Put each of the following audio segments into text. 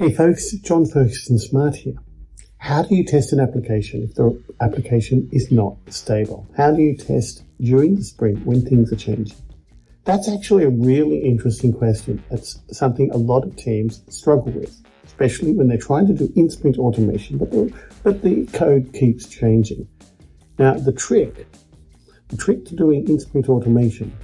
Hey folks, John Ferguson Smart here. How do you test an application if the application is not stable? How do you test during the sprint when things are changing? That's actually a really interesting question. It's something a lot of teams struggle with, especially when they're trying to do in-sprint automation, but the code keeps changing. Now, the trick to doing in-sprint automation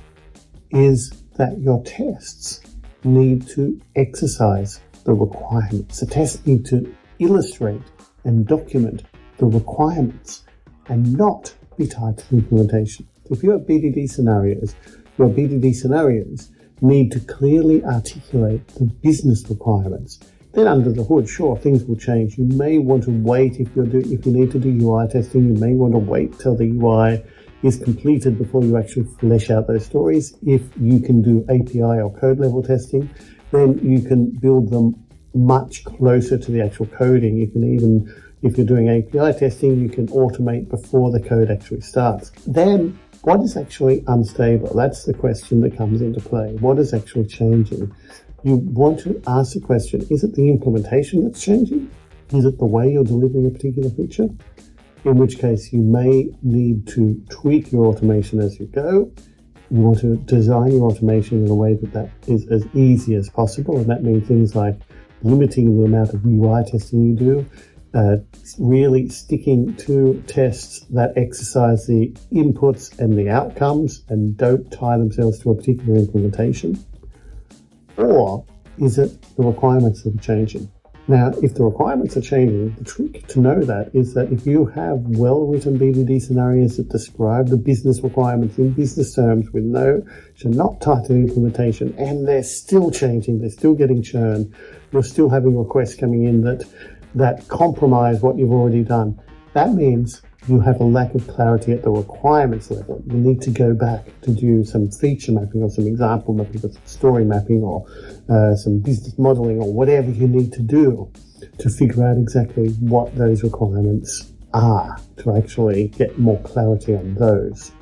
is that your tests need to exercise the requirements. The tests need to illustrate and document the requirements and not be tied to the implementation. If you have BDD scenarios, your BDD scenarios need to clearly articulate the business requirements. Then under the hood, sure, things will change. You may want to wait if you need to do UI testing. You may want to wait till the UI is completed before you actually flesh out those stories. If you can do API or code level testing, then you can build them much closer to the actual coding. You can even, if you're doing API testing, you can automate before the code actually starts. Then what is actually unstable? That's the question that comes into play. What is actually changing? You want to ask the question, is it the implementation that's changing? Is it the way you're delivering a particular feature? In which case you may need to tweak your automation as you go. You want to design your automation in a way that is as easy as possible, and that means things like limiting the amount of UI testing you do, really sticking to tests that exercise the inputs and the outcomes and don't tie themselves to a particular implementation. Or is it the requirements that are changing? Now, if the requirements are changing, the trick to know that is that if you have well-written BDD scenarios that describe the business requirements in business terms which are not tied to the implementation, and they're still changing, they're still getting churn, you're still having requests coming in that compromise what you've already done, that means you have a lack of clarity at the requirements level. You need to go back to do some feature mapping or some example mapping or some story mapping or some business modeling or whatever you need to do to figure out exactly what those requirements are to actually get more clarity on those.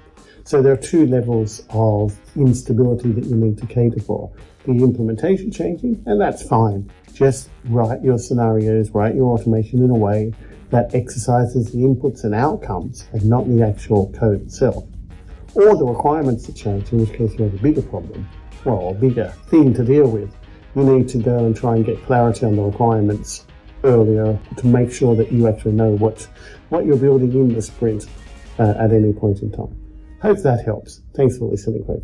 So there are two levels of instability that you need to cater for. The implementation changing, and that's fine. Just write your scenarios, write your automation in a way that exercises the inputs and outcomes and not the actual code itself. Or the requirements that change, in which case you have a bigger problem, or a bigger thing to deal with. You need to go and try and get clarity on the requirements earlier to make sure that you actually know what you're building in the sprint at any point in time. Hope that helps. Thanks for listening, folks.